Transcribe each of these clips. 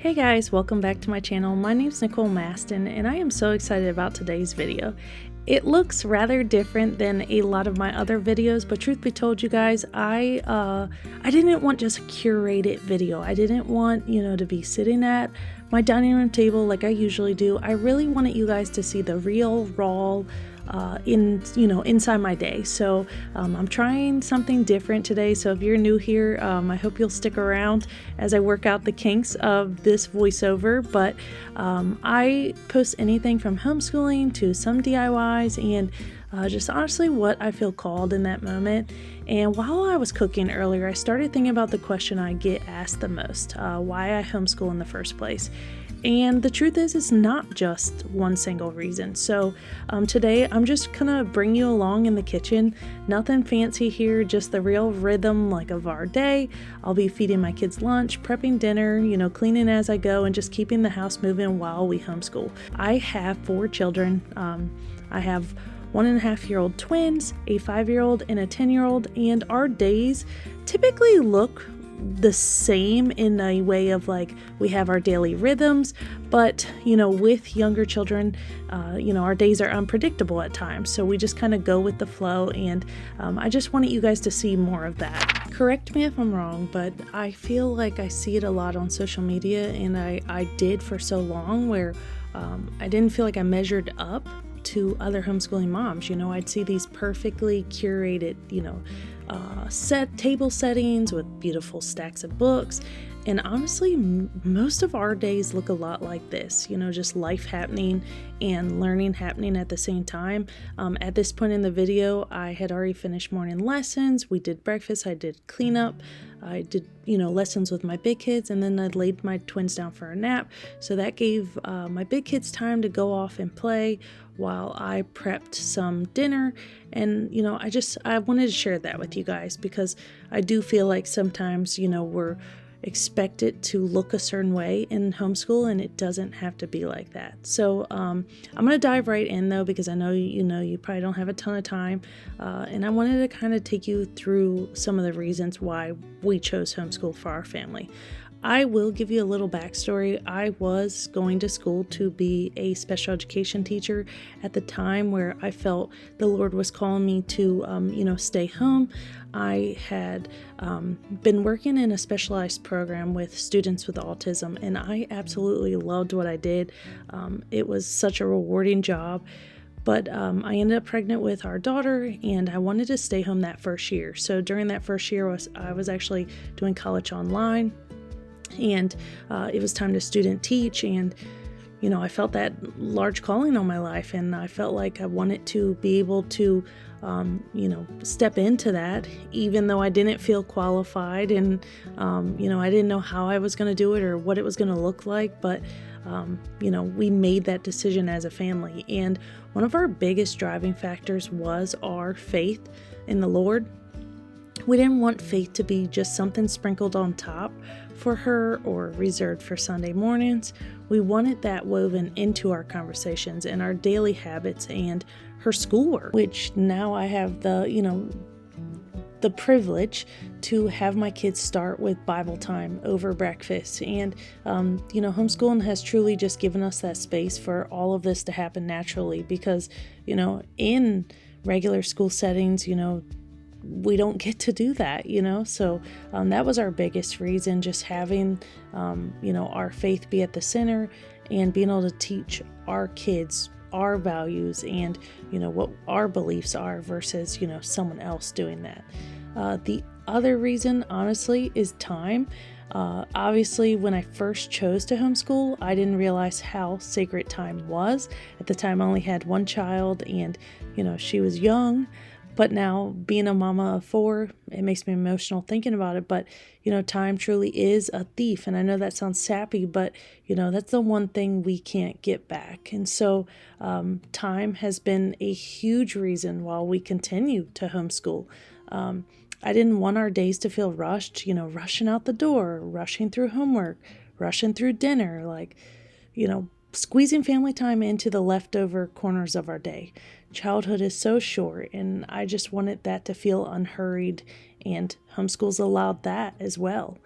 Hey guys, welcome back to my channel. My name's Nicole Maston and I am so excited about today's video. It looks rather different than a lot of my other videos, but truth be told, you guys, I didn't want just a curated video. I didn't want, to be sitting at my dining room table like I usually do. I really wanted you guys to see the real, raw, inside my day. So I'm trying something different today. So if you're new here, I hope you'll stick around as I work out the kinks of this voiceover. But I post anything from homeschooling to some DIYs and just honestly what I feel called in that moment. And while I was cooking earlier, I started thinking about the question I get asked the most, why I homeschool in the first place. And the truth is, it's not just one single reason. So today I'm just gonna bring you along in the kitchen. Nothing fancy here, just the real rhythm of our day. I'll be feeding my kids lunch, prepping dinner, cleaning as I go, and just keeping the house moving while we homeschool. I have 4 children. I have 1.5-year-old twins, a 5-year-old, and a 10-year-old, and our days typically look the same in a way of we have our daily rhythms, but with younger children, our days are unpredictable at times, so we just kind of go with the flow. And I just wanted you guys to see more of that. Correct me if I'm wrong, but I feel like I see it a lot on social media, and I did for so long where I didn't feel like I measured up to other homeschooling moms. I'd see these perfectly curated, set table settings with beautiful stacks of books. And honestly, most of our days look a lot like this, just life happening and learning happening at the same time. At this point in the video, I had already finished morning lessons. We did breakfast. I did cleanup. I did, lessons with my big kids, and then I laid my twins down for a nap. So that gave my big kids time to go off and play while I prepped some dinner. And, I wanted to share that with you guys because I do feel like sometimes, we're expected to look a certain way in homeschool, and it doesn't have to be like that. So I'm going to dive right in though, because I know you probably don't have a ton of time, and I wanted to kind of take you through some of the reasons why we chose homeschool for our family. I will give you a little backstory. I was going to school to be a special education teacher at the time where I felt the Lord was calling me to, stay home. I had been working in a specialized program with students with autism, and I absolutely loved what I did. It was such a rewarding job. But I ended up pregnant with our daughter, and I wanted to stay home that first year. So during that first year, I was actually doing college online. And it was time to student teach, and I felt that large calling on my life, and I felt like I wanted to be able to step into that, even though I didn't feel qualified, and I didn't know how I was going to do it or what it was going to look like. But we made that decision as a family, and one of our biggest driving factors was our faith in the Lord. We didn't want faith to be just something sprinkled on top for her or reserved for Sunday mornings. We wanted that woven into our conversations and our daily habits and her schoolwork, which now I have the privilege to have my kids start with Bible time over breakfast. And, homeschooling has truly just given us that space for all of this to happen naturally because, in regular school settings, we don't get to do that, so that was our biggest reason, just having our faith be at the center and being able to teach our kids our values and what our beliefs are versus someone else doing that. The other reason, honestly, is time. Obviously, when I first chose to homeschool, I didn't realize how sacred time was. At the time, I only had one child, and she was young. But now, being a mama of 4, it makes me emotional thinking about it. But, time truly is a thief. And I know that sounds sappy, but, that's the one thing we can't get back. And so time has been a huge reason why we continue to homeschool. I didn't want our days to feel rushed, rushing out the door, rushing through homework, rushing through dinner, squeezing family time into the leftover corners of our day. Childhood is so short, and I just wanted that to feel unhurried, and homeschool's allowed that as well.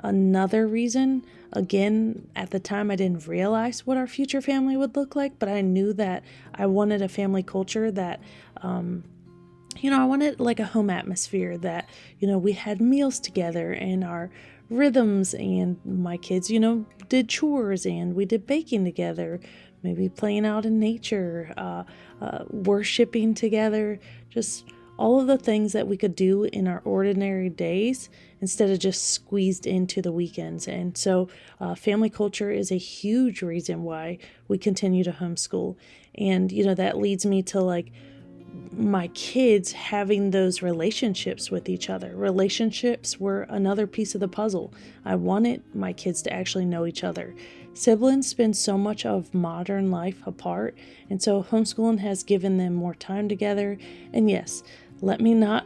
Another reason, again, at the time I didn't realize what our future family would look like, but I knew that I wanted a family culture that, I wanted like a home atmosphere that, we had meals together and our rhythms, and my kids, did chores and we did baking together, maybe playing out in nature, worshiping together, just all of the things that we could do in our ordinary days instead of just squeezed into the weekends. And so family culture is a huge reason why we continue to homeschool. And, that leads me to like my kids having those relationships with each other. Relationships were another piece of the puzzle. I wanted my kids to actually know each other. Siblings spend so much of modern life apart, and so homeschooling has given them more time together. And yes, let me not,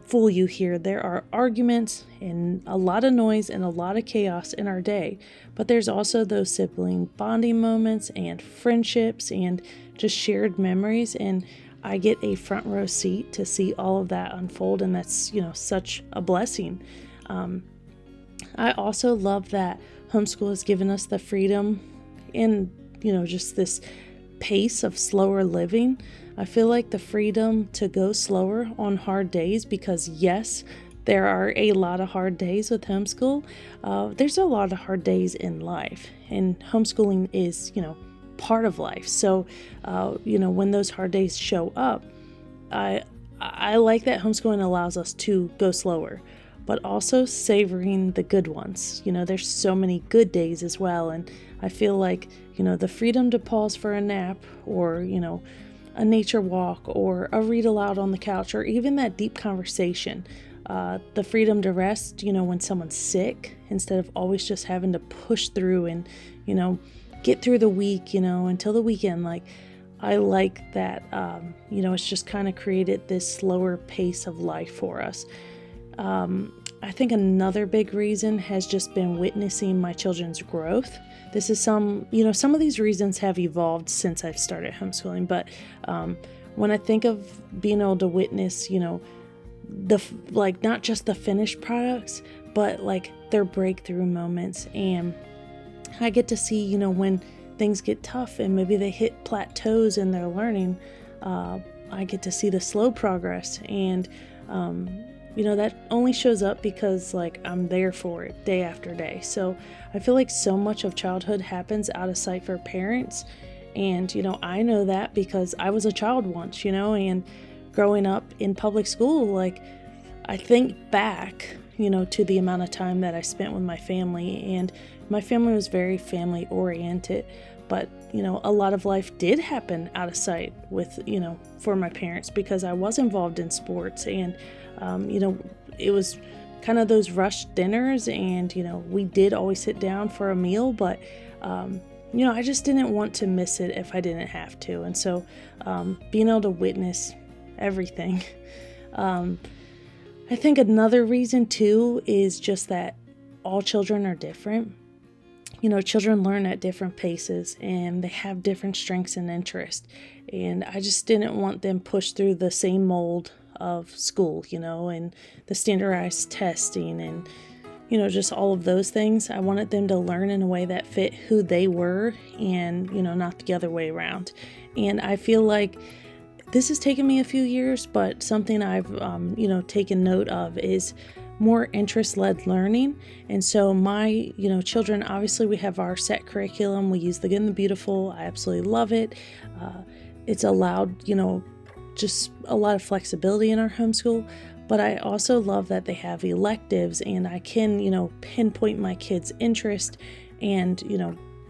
fool you here. There are arguments and a lot of noise and a lot of chaos in our day, but there's also those sibling bonding moments and friendships and just shared memories, and I get a front row seat to see all of that unfold, and that's, such a blessing. I also love that homeschool has given us the freedom and, just this pace of slower living. I feel like the freedom to go slower on hard days, because yes, there are a lot of hard days with homeschool. There's a lot of hard days in life, and homeschooling is, part of life. So, when those hard days show up, I like that homeschooling allows us to go slower, but also savoring the good ones. There's so many good days as well. And I feel like, the freedom to pause for a nap, or, a nature walk, or a read aloud on the couch, or even that deep conversation, the freedom to rest, when someone's sick, instead of always just having to push through and, get through the week, until the weekend. Like, I like that, it's just kind of created this slower pace of life for us. I think another big reason has just been witnessing my children's growth. This is some of these reasons have evolved since I've started homeschooling, but when I think of being able to witness, not just the finished products, but like their breakthrough moments, and I get to see, when things get tough and maybe they hit plateaus in their learning, I get to see the slow progress, and that only shows up because like I'm there for it day after day. So I feel like so much of childhood happens out of sight for parents, and I know that because I was a child once, and growing up in public school, like I think back, to the amount of time that I spent with my family, and my family was very family oriented, but a lot of life did happen out of sight with, for my parents, because I was involved in sports, and it was kind of those rushed dinners, and we did always sit down for a meal, but I just didn't want to miss it if I didn't have to. And so being able to witness everything. I think another reason too is just that all children are different. Children learn at different paces, and they have different strengths and interests. And I just didn't want them pushed through the same mold of school, and the standardized testing and, just all of those things. I wanted them to learn in a way that fit who they were, and, not the other way around. And I feel like this has taken me a few years, but something I've, taken note of is more interest-led learning. And so my, children, obviously we have our set curriculum. We use the Good and the Beautiful. I absolutely love it. It's allowed, just a lot of flexibility in our homeschool, but I also love that they have electives, and I can, pinpoint my kids' interest and,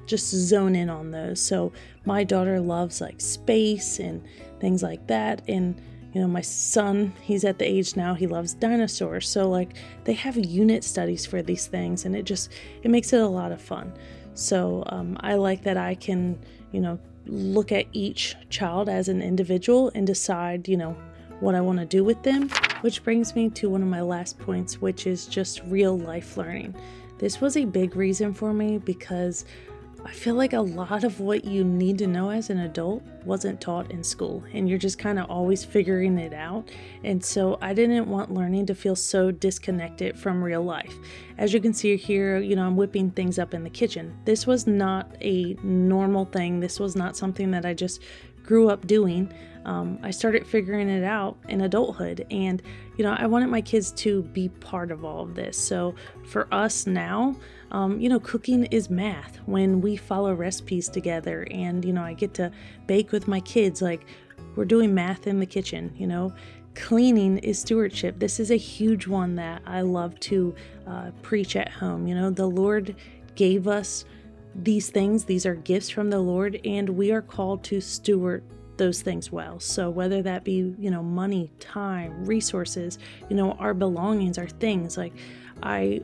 just zone in on those. So my daughter loves like space and things like that. And, my son, he's at the age now, he loves dinosaurs. So like they have unit studies for these things, and it makes it a lot of fun. So I like that I can, look at each child as an individual and decide, what I want to do with them, which brings me to one of my last points, which is just real life learning. This was a big reason for me because I feel like a lot of what you need to know as an adult wasn't taught in school, and you're just kind of always figuring it out. And so I didn't want learning to feel so disconnected from real life. As you can see here, I'm whipping things up in the kitchen. This was not a normal thing. This was not something that I just grew up doing. I started figuring it out in adulthood, and I wanted my kids to be part of all of this. So for us now, cooking is math when we follow recipes together, and I get to bake with my kids. Like, we're doing math in the kitchen. Cleaning is stewardship. This is a huge one that I love to preach at home. The Lord gave us these things. These are gifts from the Lord, and we are called to steward those things well. So whether that be, money, time, resources, our belongings, our things, like I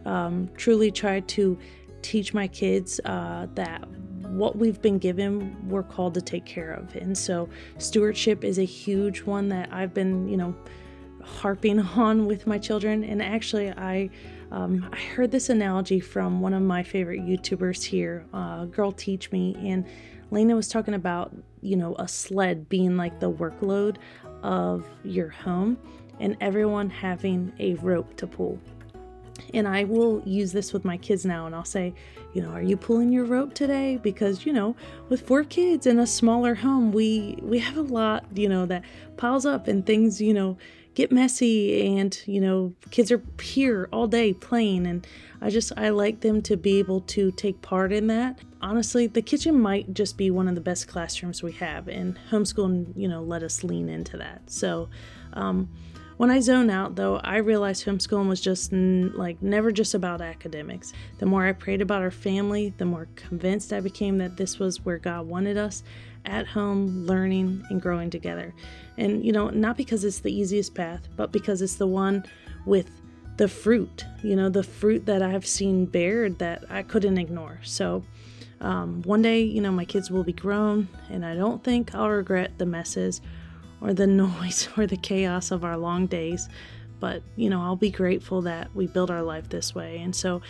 truly try to teach my kids that what we've been given, we're called to take care of. And so stewardship is a huge one that I've been, harping on with my children. And actually, I heard this analogy from one of my favorite YouTubers here, Girl Teach Me, and Lena was talking about, a sled being like the workload of your home and everyone having a rope to pull. And I will use this with my kids now, and I'll say, are you pulling your rope today? Because, with 4 kids in a smaller home, we have a lot, that piles up, and things, get messy, and, kids are here all day playing, and I like them to be able to take part in that. Honestly, the kitchen might just be one of the best classrooms we have, and homeschool, let us lean into that. So, when I zone out, though, I realized homeschooling was just never just about academics. The more I prayed about our family, the more convinced I became that this was where God wanted us, at home, learning and growing together. And, not because it's the easiest path, but because it's the one with the fruit, the fruit that I've seen bared that I couldn't ignore. So one day, my kids will be grown, and I don't think I'll regret the messes or the noise or the chaos of our long days. But, I'll be grateful that we build our life this way. And so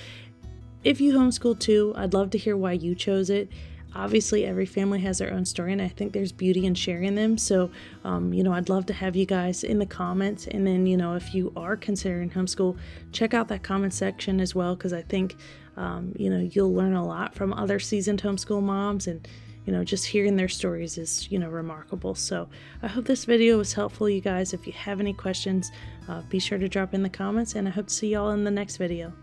if you homeschool too, I'd love to hear why you chose it. Obviously, every family has their own story, and I think there's beauty in sharing them. So, I'd love to have you guys in the comments. And then, if you are considering homeschool, check out that comment section as well, because I think, you'll learn a lot from other seasoned homeschool moms, and just hearing their stories is, remarkable. So I hope this video was helpful, you guys. If you have any questions, be sure to drop in the comments, and I hope to see y'all in the next video.